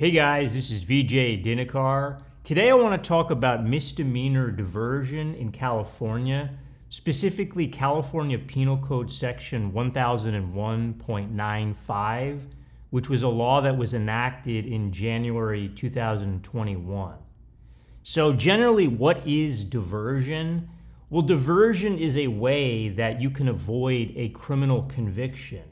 Hey guys, this is VJ Dinakar. Today I want to talk about misdemeanor diversion in California, specifically California Penal Code Section 1001.95, which was a law that was enacted in January 2021. So generally, what is diversion? Well, diversion is a way that you can avoid a criminal conviction.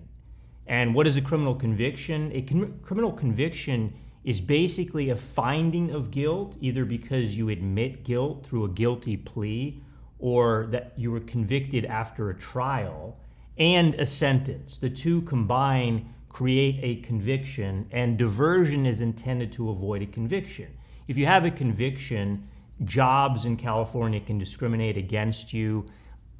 And what is a criminal conviction? A criminal conviction is basically a finding of guilt, either because you admit guilt through a guilty plea or that you were convicted after a trial, and a sentence. The two combined create a conviction, and diversion is intended to avoid a conviction. If you have a conviction, jobs in California can discriminate against you.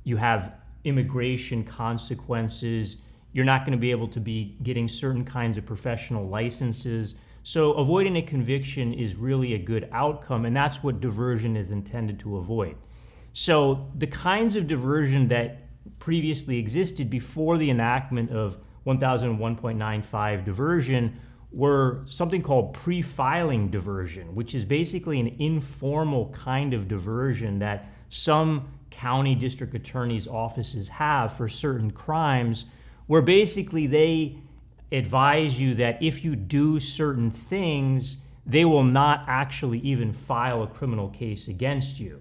You have immigration consequences. You're not going to be able to be getting certain kinds of professional licenses. So avoiding a conviction is really a good outcome, and that's what diversion is intended to avoid. So the kinds of diversion that previously existed before the enactment of 1001.95 diversion were something called pre-filing diversion, which is basically an informal kind of diversion that some county district attorneys' offices have for certain crimes, where basically they advise you that if you do certain things, they will not actually even file a criminal case against you.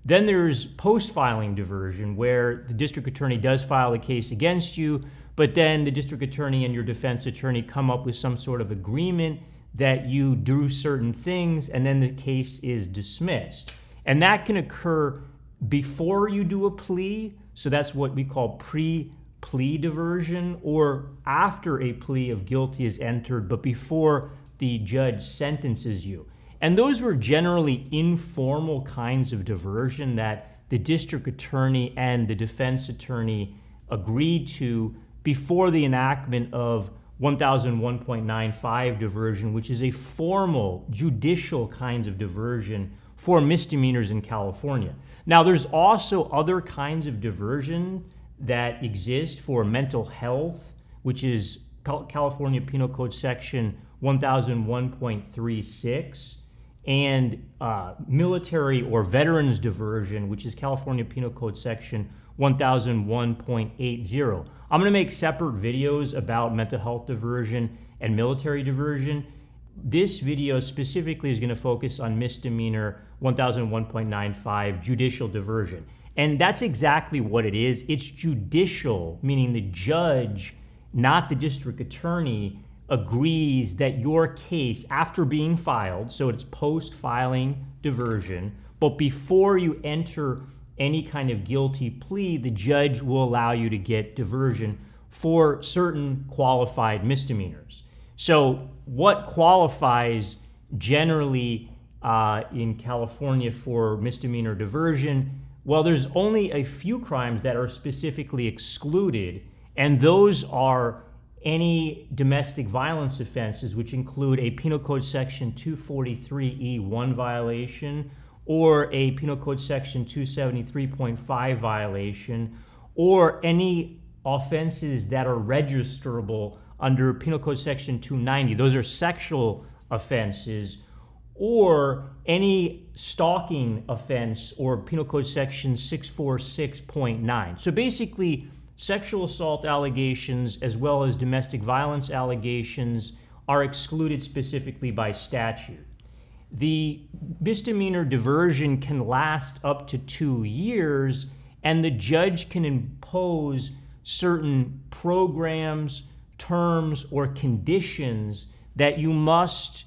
Then there's post-filing diversion, where the district attorney does file a case against you, but then the district attorney and your defense attorney come up with some sort of agreement that you do certain things, and then the case is dismissed. And that can occur before you do a plea, so that's what we call pre-plea diversion, or after a plea of guilty is entered, but before the judge sentences you. And those were generally informal kinds of diversion that the district attorney and the defense attorney agreed to before the enactment of 1001.95 diversion, which is a formal judicial kinds of diversion for misdemeanors in California. Now, there's also other kinds of diversion that exist for mental health, which is California Penal Code Section 1001.36, and military or veterans diversion, which is California Penal Code Section 1001.80. I'm going to make separate videos about mental health diversion and military diversion. This video specifically is going to focus on misdemeanor 1001.95 judicial diversion. And that's exactly what it is. It's judicial, meaning the judge, not the district attorney, agrees that your case, after being filed, so it's post-filing diversion, but before you enter any kind of guilty plea, the judge will allow you to get diversion for certain qualified misdemeanors. So what qualifies generally in California for misdemeanor diversion? Well, there's only a few crimes that are specifically excluded, and those are any domestic violence offenses, which include a Penal Code Section 243E1 violation, or a Penal Code Section 273.5 violation, or any offenses that are registrable under Penal Code Section 290. Those are sexual offenses, or any stalking offense or Penal Code Section 646.9. So basically, sexual assault allegations as well as domestic violence allegations are excluded specifically by statute. The misdemeanor diversion can last up to 2 years, and the judge can impose certain programs, terms, or conditions that you must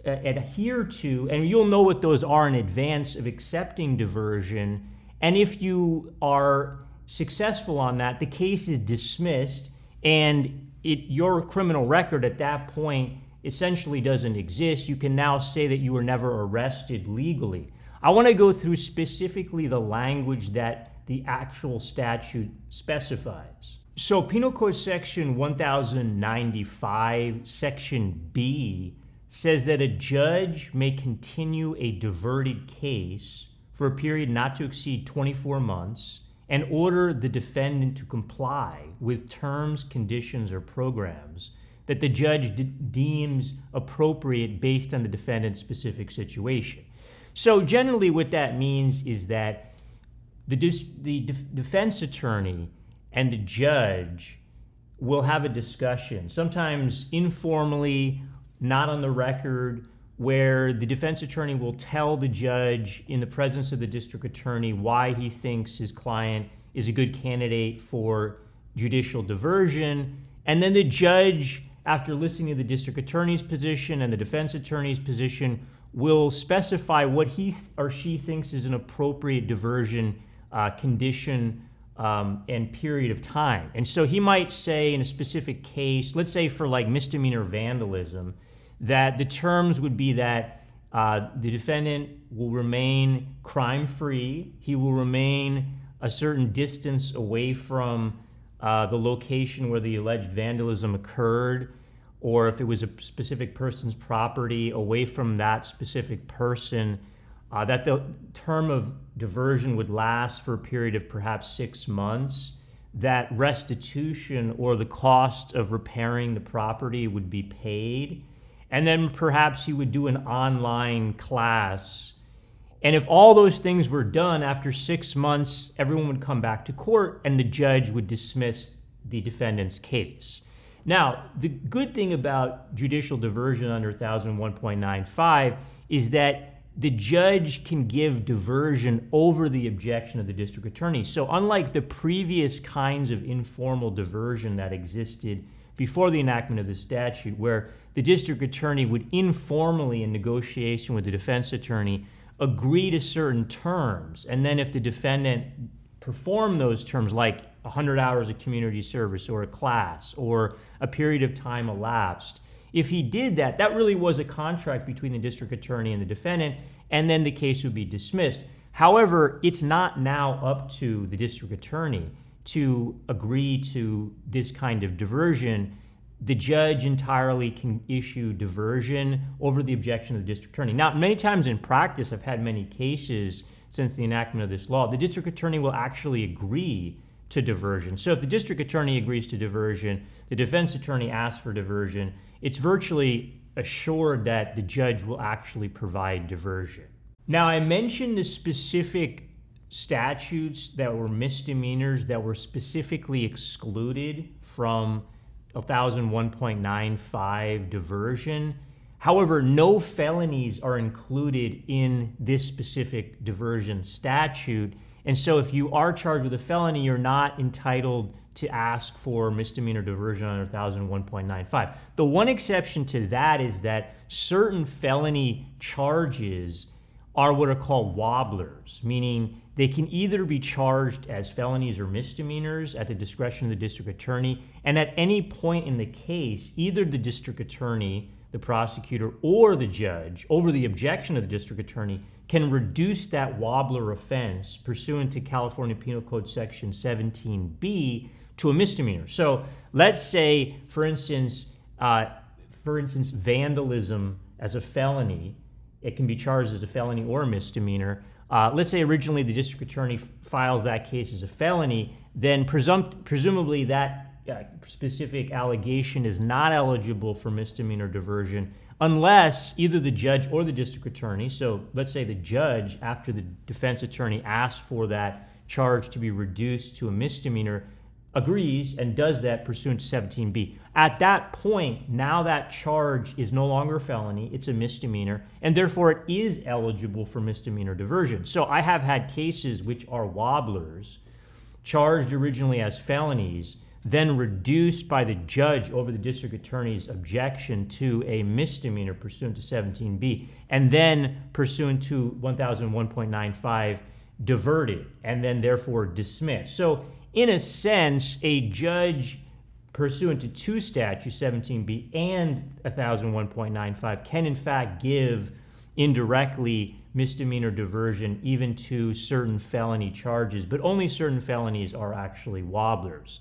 adhere to, and you'll know what those are in advance of accepting diversion. And if you are successful on that, the case is dismissed, and your criminal record at that point essentially doesn't exist. You can now say that you were never arrested legally. I want to go through specifically the language that the actual statute specifies. So Penal Code Section 1095, Section B, says that a judge may continue a diverted case for a period not to exceed 24 months and order the defendant to comply with terms, conditions, or programs that the judge deems appropriate based on the defendant's specific situation. So generally what that means is that the defense attorney and the judge will have a discussion, sometimes informally, not on the record, where the defense attorney will tell the judge in the presence of the district attorney why he thinks his client is a good candidate for judicial diversion. And then the judge, after listening to the district attorney's position and the defense attorney's position, will specify what he or she thinks is an appropriate diversion condition and period of time. And so he might say in a specific case, let's say for like misdemeanor vandalism, that the terms would be that the defendant will remain crime-free, he will remain a certain distance away from the location where the alleged vandalism occurred, or if it was a specific person's property, away from that specific person, that the term of diversion would last for a period of perhaps 6 months, that restitution or the cost of repairing the property would be paid, and then perhaps he would do an online class. And if all those things were done after 6 months, everyone would come back to court and the judge would dismiss the defendant's case. Now, the good thing about judicial diversion under 1001.95 is that the judge can give diversion over the objection of the district attorney. So unlike the previous kinds of informal diversion that existed before the enactment of the statute, where the district attorney would informally, in negotiation with the defense attorney, agree to certain terms, and then if the defendant performed those terms, like 100 hours of community service or a class or a period of time elapsed, if he did that, that really was a contract between the district attorney and the defendant, and then the case would be dismissed. However, it's not now up to the district attorney to agree to this kind of diversion. The judge entirely can issue diversion over the objection of the district attorney. Now, many times in practice, I've had many cases since the enactment of this law, the district attorney will actually agree to diversion. So if the district attorney agrees to diversion, the defense attorney asks for diversion, it's virtually assured that the judge will actually provide diversion. Now, I mentioned the specific statutes that were misdemeanors that were specifically excluded from 1001.95 diversion. However, no felonies are included in this specific diversion statute. And so if you are charged with a felony, you're not entitled to ask for misdemeanor diversion under 1001.95. The one exception to that is that certain felony charges are what are called wobblers, meaning they can either be charged as felonies or misdemeanors at the discretion of the district attorney, and at any point in the case, either the district attorney, the prosecutor, or the judge, over the objection of the district attorney, can reduce that wobbler offense pursuant to California Penal Code Section 17B to a misdemeanor. So let's say, for instance, vandalism as a felony, it can be charged as a felony or a misdemeanor. Let's say originally the district attorney files that case as a felony, then presumably that specific allegation is not eligible for misdemeanor diversion unless either the judge or the district attorney, so let's say the judge, after the defense attorney asks for that charge to be reduced to a misdemeanor, agrees and does that pursuant to 17B. At that point, now that charge is no longer a felony, it's a misdemeanor, and therefore it is eligible for misdemeanor diversion. So I have had cases which are wobblers, charged originally as felonies, then reduced by the judge over the district attorney's objection to a misdemeanor pursuant to 17B, and then pursuant to 1001.95 diverted, and then therefore dismissed. So in a sense, a judge pursuant to two statutes, 17B and 1001.95, can in fact give indirectly misdemeanor diversion even to certain felony charges, but only certain felonies are actually wobblers.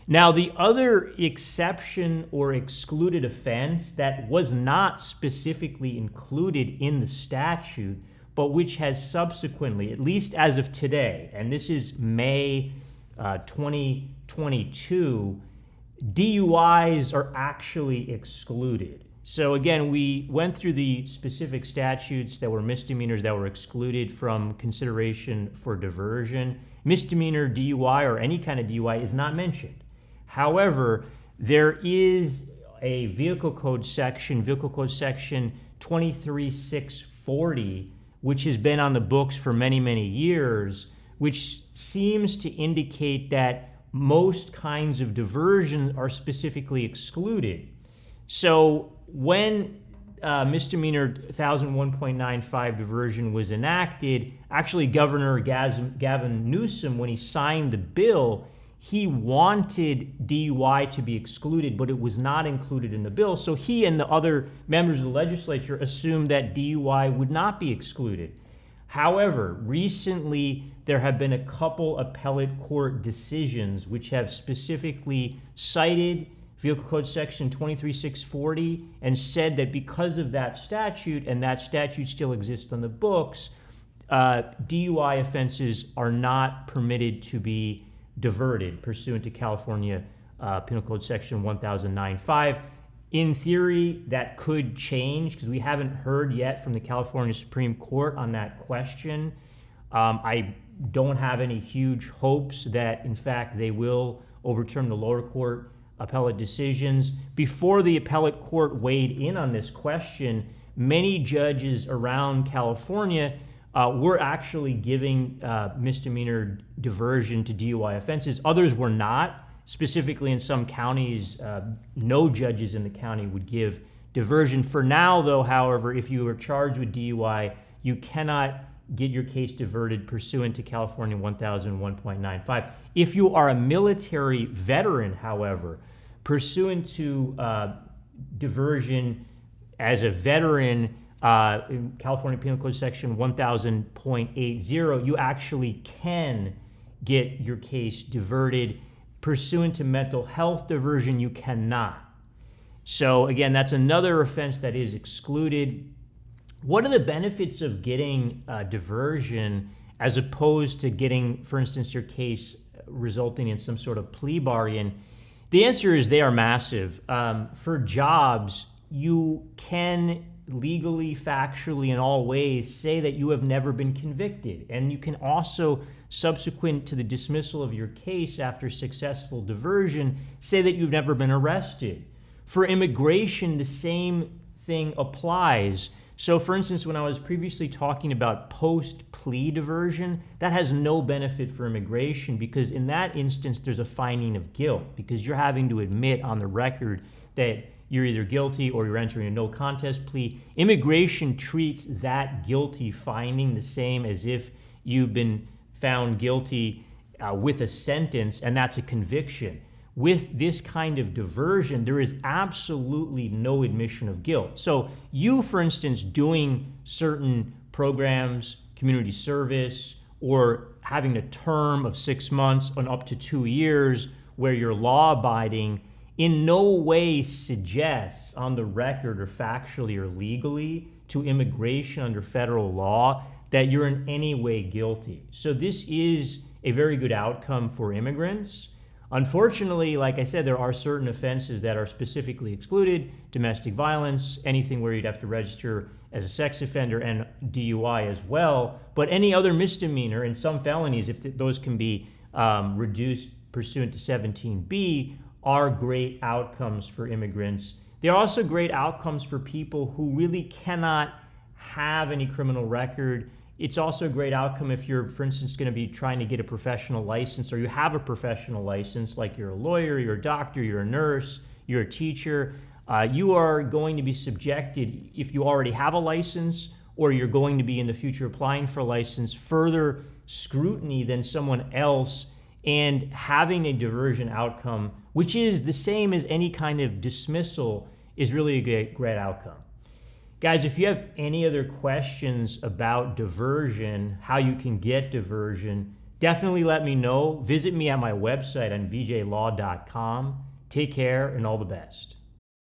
Now, the other exception or excluded offense that was not specifically included in the statute, but which has subsequently, at least as of today, and this is May 2022, DUIs are actually excluded. So again, we went through the specific statutes that were misdemeanors that were excluded from consideration for diversion. Misdemeanor DUI or any kind of DUI is not mentioned. However, there is a vehicle code section 23640, which has been on the books for many, many years, which seems to indicate that most kinds of diversion are specifically excluded. So when misdemeanor 1001.95 diversion was enacted, actually Governor Gavin Newsom, when he signed the bill, he wanted DUI to be excluded, but it was not included in the bill. So he and the other members of the legislature assumed that DUI would not be excluded. However, recently there have been a couple appellate court decisions which have specifically cited Vehicle Code Section 23640 and said that because of that statute, and that statute still exists on the books, DUI offenses are not permitted to be diverted pursuant to California Penal Code Section 1009.5. In theory, that could change because we haven't heard yet from the California Supreme Court on that question. I don't have any huge hopes that, in fact, they will overturn the lower court appellate decisions. Before the appellate court weighed in on this question, many judges around California were actually giving misdemeanor diversion to DUI offenses. Others were not. Specifically in some counties, no judges in the county would give diversion. For now, though, however, if you are charged with DUI, you cannot get your case diverted pursuant to California 1001.95. If you are a military veteran, however, pursuant to diversion as a veteran in California Penal Code Section 1000.80, you actually can get your case diverted. Pursuant to mental health diversion, you cannot. So again, that's another offense that is excluded. What are the benefits of getting diversion as opposed to getting, for instance, your case resulting in some sort of plea bargain? The answer is they are massive. For jobs, you can legally, factually, in all ways say that you have never been convicted. And you can also, subsequent to the dismissal of your case after successful diversion, say that you've never been arrested. For immigration, the same thing applies. So for instance, when I was previously talking about post-plea diversion, that has no benefit for immigration because in that instance, there's a finding of guilt because you're having to admit on the record that you're either guilty or you're entering a no contest plea. Immigration treats that guilty finding the same as if you've been found guilty with a sentence, and that's a conviction. With this kind of diversion, there is absolutely no admission of guilt. So you, for instance, doing certain programs, community service, or having a term of 6 months and up to 2 years where you're law-abiding, in no way suggests on the record or factually or legally to immigration under federal law that you're in any way guilty. So this is a very good outcome for immigrants. Unfortunately, like I said, there are certain offenses that are specifically excluded: domestic violence, anything where you'd have to register as a sex offender, and DUI as well. But any other misdemeanor and some felonies, if those can be reduced pursuant to 17B, are great outcomes for immigrants. They're also great outcomes for people who really cannot have any criminal record. It's also a great outcome if you're, for instance, going to be trying to get a professional license, or you have a professional license, like you're a lawyer, you're a doctor, you're a nurse, you're a teacher. You are going to be subjected, if you already have a license or you're going to be in the future applying for a license, further scrutiny than someone else. And having a diversion outcome, which is the same as any kind of dismissal, is really a great outcome. Guys, if you have any other questions about diversion, how you can get diversion, definitely let me know. Visit me at my website on vjlaw.com. Take care and all the best.